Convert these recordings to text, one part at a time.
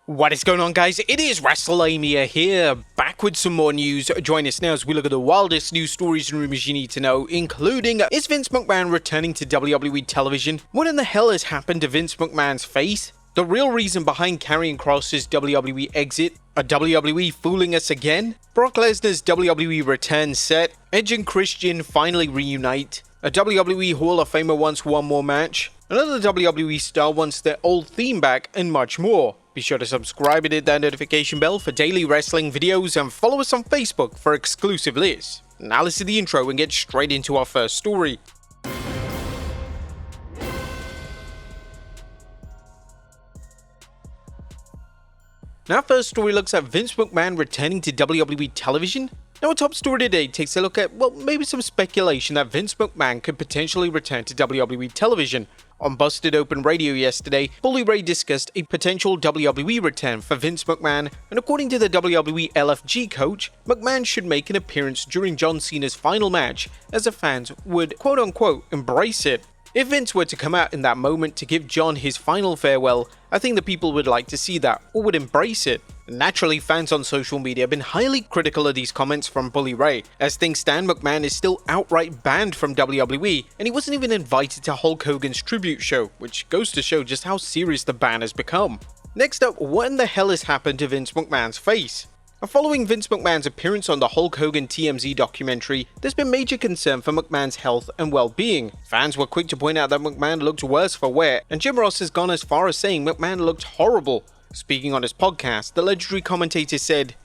What is going on, guys? It is Wrestlelamia here, back with some more news. Join us now as we look at the wildest news stories and rumors you need to know, including, is Vince McMahon returning to WWE television? What in the hell has happened to Vince McMahon's face? The real reason behind Karrion Kross's WWE exit? Are WWE fooling us again? Brock Lesnar's WWE return set? Edge and Christian finally reunite? A WWE Hall of Famer wants one more match? Another WWE star wants their old theme back, and much more. Be sure to subscribe and hit that notification bell for daily wrestling videos, and follow us on Facebook for exclusive lists. Now let's do the intro and get straight into our first story. Now, our first story looks at Vince McMahon returning to WWE television. Now, our top story today takes a look at, well, maybe some speculation that Vince McMahon could potentially return to WWE television. On Busted Open Radio yesterday, Bully Ray discussed a potential WWE return for Vince McMahon, and according to the WWE LFG coach, McMahon should make an appearance during John Cena's final match, as the fans would quote-unquote embrace it. If Vince were to come out in that moment to give John his final farewell, I think the people would like to see that, or would embrace it. Naturally, fans on social media have been highly critical of these comments from Bully Ray. As things stand, McMahon is still outright banned from WWE, and he wasn't even invited to Hulk Hogan's tribute show, which goes to show just how serious the ban has become. Next up, what in the hell has happened to Vince McMahon's face? Following Vince McMahon's appearance on the Hulk Hogan TMZ documentary, there's been major concern for McMahon's health and well-being. Fans were quick to point out that McMahon looked worse for wear, and Jim Ross has gone as far as saying McMahon looked horrible. Speaking on his podcast, the legendary commentator said,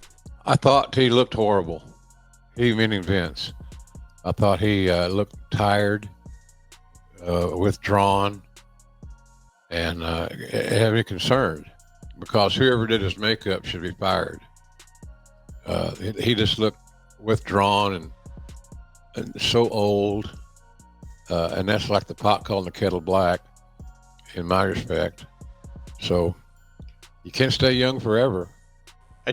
"I thought he looked horrible." He meaning Vince. I thought he looked tired, withdrawn, and heavily concerned, because whoever did his makeup should be fired. He just looked withdrawn and so old, and that's like the pot calling the kettle black, in my respect. So you can't stay young forever.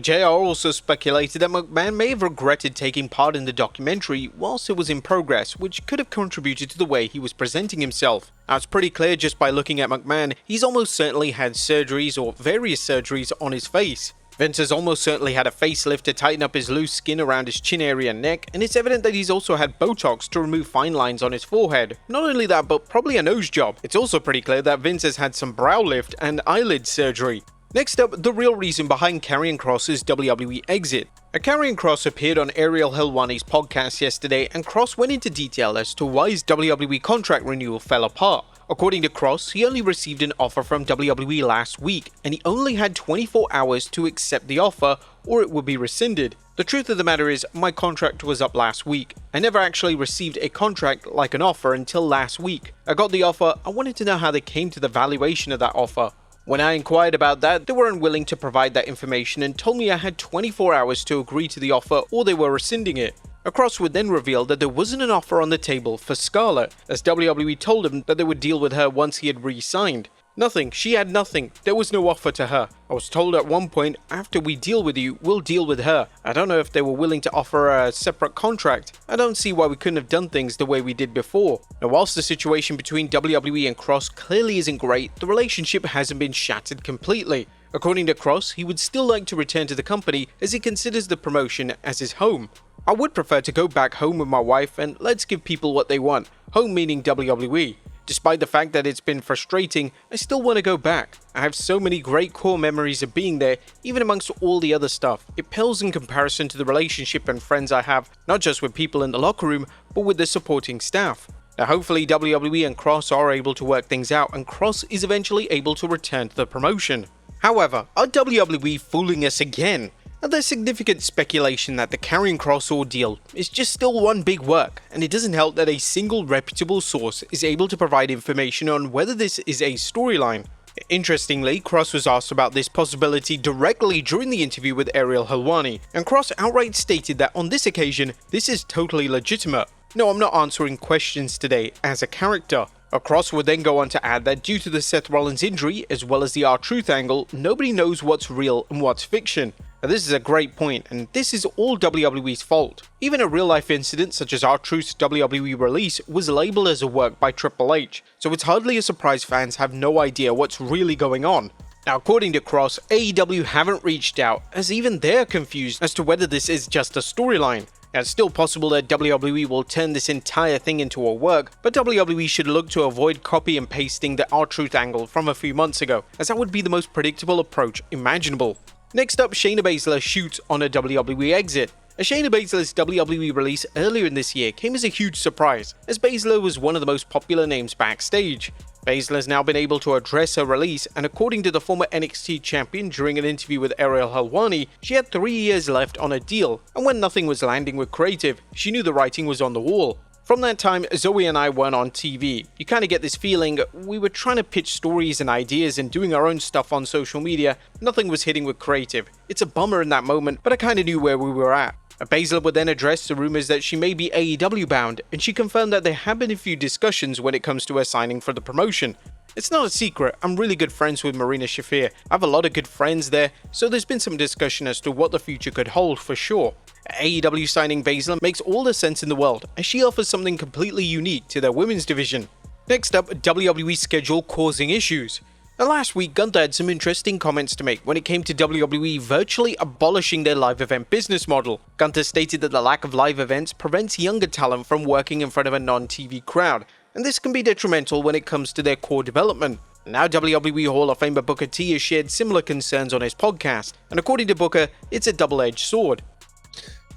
JR also speculated that McMahon may have regretted taking part in the documentary whilst it was in progress, which could have contributed to the way he was presenting himself. Now, it's pretty clear just by looking at McMahon, he's almost certainly had surgeries or various surgeries on his face. Vince has almost certainly had a facelift to tighten up his loose skin around his chin area and neck, and it's evident that he's also had Botox to remove fine lines on his forehead. Not only that, but probably a nose job. It's also pretty clear that Vince has had some brow lift and eyelid surgery. Next up, the real reason behind Karrion Kross's WWE exit. Karrion Kross appeared on Ariel Helwani's podcast yesterday, and Kross went into detail as to why his WWE contract renewal fell apart. According to Kross, he only received an offer from WWE last week, and he only had 24 hours to accept the offer, or it would be rescinded. The truth of the matter is, my contract was up last week. I never actually received a contract like an offer until last week. I got the offer, I wanted to know how they came to the valuation of that offer. When I inquired about that, they were unwilling to provide that information and told me I had 24 hours to agree to the offer, or they were rescinding it. Kross would then reveal that there wasn't an offer on the table for Scarlett, as WWE told him that they would deal with her once he had re-signed. Nothing, she had nothing, there was no offer to her. I was told at one point, after we deal with you, we'll deal with her. I don't know if they were willing to offer her a separate contract. I don't see why we couldn't have done things the way we did before. Now, whilst the situation between WWE and Kross clearly isn't great, the relationship hasn't been shattered completely. According to Kross, he would still like to return to the company as he considers the promotion as his home. "I would prefer to go back home with my wife and let's give people what they want, home meaning WWE. Despite the fact that it's been frustrating, I still want to go back. I have so many great core memories of being there, even amongst all the other stuff. It pales in comparison to the relationship and friends I have, not just with people in the locker room, but with the supporting staff." Now, hopefully WWE and Kross are able to work things out, and Kross is eventually able to return to the promotion. However, are WWE fooling us again? Now, there's significant speculation that the Karrion Kross ordeal is just still one big work, and it doesn't help that a single reputable source is able to provide information on whether this is a storyline. Interestingly, Kross was asked about this possibility directly during the interview with Ariel Helwani, and Kross outright stated that on this occasion, this is totally legitimate. "No, I'm not answering questions today as a character." Kross would then go on to add that due to the Seth Rollins injury, as well as the R-Truth angle, nobody knows what's real and what's fiction. Now, this is a great point, and this is all WWE's fault. Even a real-life incident such as R-Truth's WWE release was labeled as a work by Triple H, so it's hardly a surprise fans have no idea what's really going on. Now, according to Kross, AEW haven't reached out, as even they're confused as to whether this is just a storyline. Now, it's still possible that WWE will turn this entire thing into a work, but WWE should look to avoid copy and pasting the R-Truth angle from a few months ago, as that would be the most predictable approach imaginable. Next up, Shayna Baszler shoots on a WWE exit. Shayna Baszler's WWE release earlier in this year came as a huge surprise, as Baszler was one of the most popular names backstage. Baszler has now been able to address her release, and according to the former NXT champion during an interview with Ariel Helwani, she had 3 years left on a deal, and when nothing was landing with creative, she knew the writing was on the wall. From that time, Zoe and I weren't on TV. You kind of get this feeling we were trying to pitch stories and ideas and doing our own stuff on social media. Nothing was hitting with creative. It's a bummer in that moment, but I kind of knew where we were at. Baszler would then address the rumors that she may be AEW bound, and she confirmed that there have been a few discussions when it comes to her signing for the promotion. It's not a secret, I'm really good friends with Marina Shafir. I have a lot of good friends there, so there's been some discussion as to what the future could hold for sure. AEW signing Baszler makes all the sense in the world, as she offers something completely unique to their women's division. Next up, WWE schedule causing issues. Now, last week, Gunther had some interesting comments to make when it came to WWE virtually abolishing their live event business model. Gunther stated that the lack of live events prevents younger talent from working in front of a non-TV crowd, and this can be detrimental when it comes to their core development. Now, WWE Hall of Famer Booker T has shared similar concerns on his podcast, and according to Booker, it's a double-edged sword.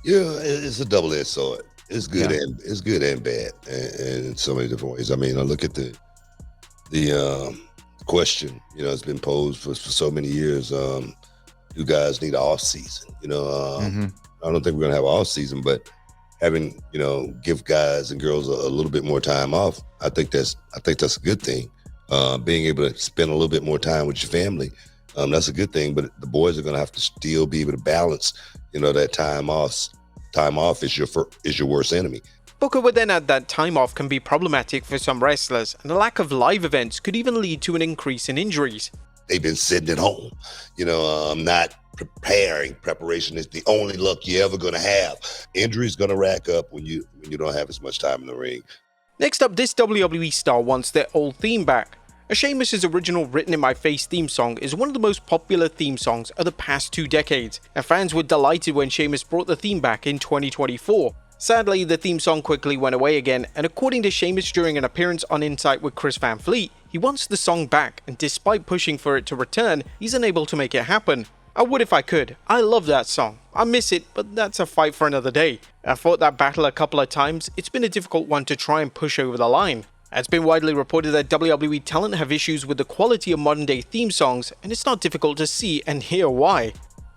Yeah, it's a double-edged sword. It's good and bad, and in so many different ways. I mean, I look at the question, it's been posed for so many years. You guys need an off season. I don't think we're gonna have an off season, but having give guys and girls a little bit more time off, I think that's a good thing. Being able to spend a little bit more time with your family, that's a good thing. But the boys are gonna have to still be able to balance. That time off. Time off is your worst enemy. Booker would then add that time off can be problematic for some wrestlers, and the lack of live events could even lead to an increase in injuries. They've been sitting at home, not preparing. Preparation is the only luck you're ever going to have. Injuries going to rack up when you don't have as much time in the ring. Next up, this WWE star wants their old theme back. Sheamus' original Written in My Face theme song is one of the most popular theme songs of the past 2 decades, and fans were delighted when Sheamus brought the theme back in 2024. Sadly, the theme song quickly went away again, and according to Sheamus during an appearance on Insight with Chris Van Fleet, he wants the song back, and despite pushing for it to return, he's unable to make it happen. I would if I could. I love that song. I miss it, but that's a fight for another day. I fought that battle a couple of times. It's been a difficult one to try and push over the line. It's been widely reported that WWE talent have issues with the quality of modern day theme songs, and it's not difficult to see and hear why.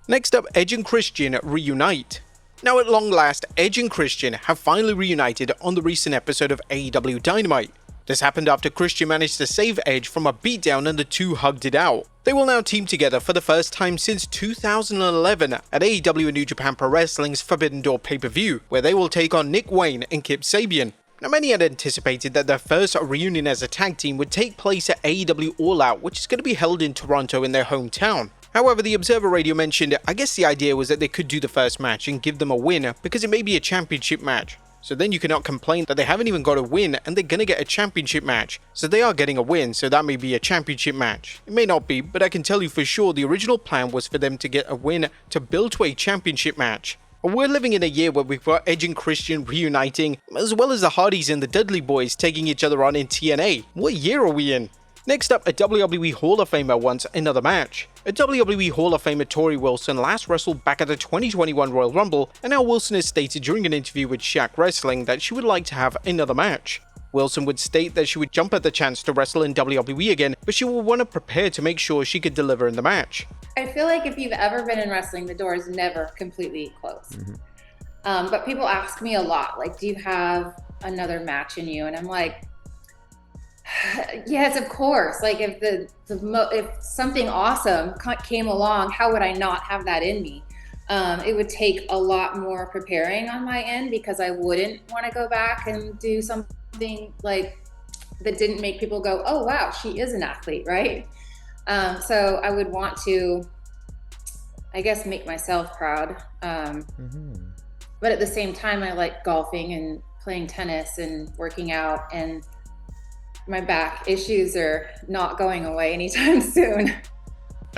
Next up, Edge and Christian reunite. Now at long last, Edge and Christian have finally reunited on the recent episode of AEW Dynamite. This happened after Christian managed to save Edge from a beatdown and the two hugged it out. They will now team together for the first time since 2011 at AEW and New Japan Pro Wrestling's Forbidden Door pay-per-view, where they will take on Nick Wayne and Kip Sabian. Now, many had anticipated that their first reunion as a tag team would take place at AEW All Out, which is going to be held in Toronto in their hometown. However, the Observer Radio mentioned, I guess the idea was that they could do the first match and give them a win because it may be a championship match. So then you cannot complain that they haven't even got a win and they're going to get a championship match. So they are getting a win, so that may be a championship match. It may not be, but I can tell you for sure the original plan was for them to get a win to build to a championship match. We're living in a year where we've got Edge and Christian reuniting, as well as the Hardys and the Dudley Boys taking each other on in TNA. What year are we in? Next up, a WWE Hall of Famer wants another match. A WWE Hall of Famer Tori Wilson last wrestled back at the 2021 Royal Rumble, and now Wilson has stated during an interview with Shaq Wrestling that she would like to have another match. Wilson would state that she would jump at the chance to wrestle in WWE again, but she will want to prepare to make sure she could deliver in the match. I feel like if you've ever been in wrestling, the door is never completely closed. But people ask me a lot, like, do you have another match in you? And I'm like, yes, of course. Like, if something awesome came along, how would I not have that in me? It would take a lot more preparing on my end because I wouldn't want to go back and do something like that didn't make people go, oh, wow, she is an athlete, right? So I would want to, I guess, make myself proud. But at the same time, I like golfing and playing tennis and working out, and my back issues are not going away anytime soon.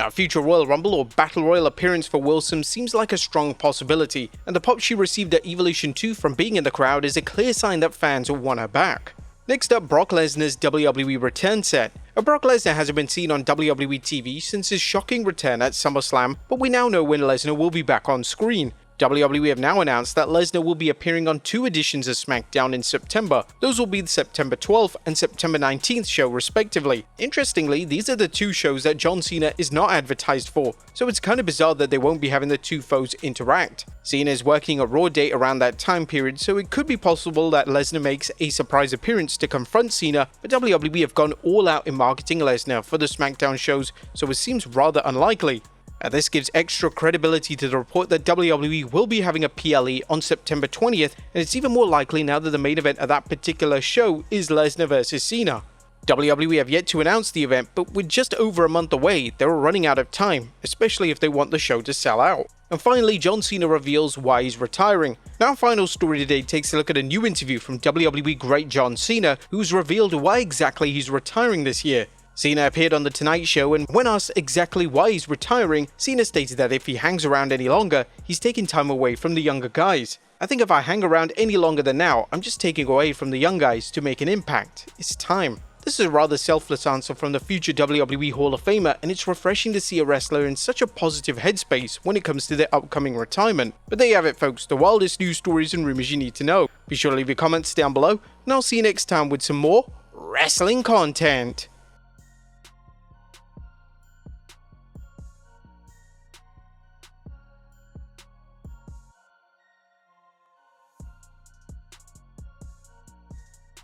A future Royal Rumble or Battle Royal appearance for Wilson seems like a strong possibility, and the pop she received at Evolution 2 from being in the crowd is a clear sign that fans will want her back. Next up, Brock Lesnar's WWE return set. Brock Lesnar hasn't been seen on WWE TV since his shocking return at SummerSlam, but we now know when Lesnar will be back on screen. WWE have now announced that Lesnar will be appearing on 2 editions of SmackDown in September. Those will be the September 12th and September 19th show respectively. Interestingly, these are the 2 shows that John Cena is not advertised for, so it's kind of bizarre that they won't be having the 2 foes interact. Cena is working a Raw date around that time period, so it could be possible that Lesnar makes a surprise appearance to confront Cena, but WWE have gone all out in marketing Lesnar for the SmackDown shows, so it seems rather unlikely. This gives extra credibility to the report that WWE will be having a PLE on September 20th, and it's even more likely now that the main event of that particular show is Lesnar vs Cena. WWE have yet to announce the event, but with just over a month away, they're running out of time, especially if they want the show to sell out. And finally, John Cena reveals why he's retiring. Now, our final story today takes a look at a new interview from WWE great John Cena, who's revealed why exactly he's retiring this year. Cena appeared on The Tonight Show, and when asked exactly why he's retiring, Cena stated that if he hangs around any longer, he's taking time away from the younger guys. I think if I hang around any longer than now, I'm just taking away from the young guys to make an impact. It's time. This is a rather selfless answer from the future WWE Hall of Famer, and it's refreshing to see a wrestler in such a positive headspace when it comes to their upcoming retirement. But there you have it, folks, the wildest news stories and rumors you need to know. Be sure to leave your comments down below, and I'll see you next time with some more wrestling content.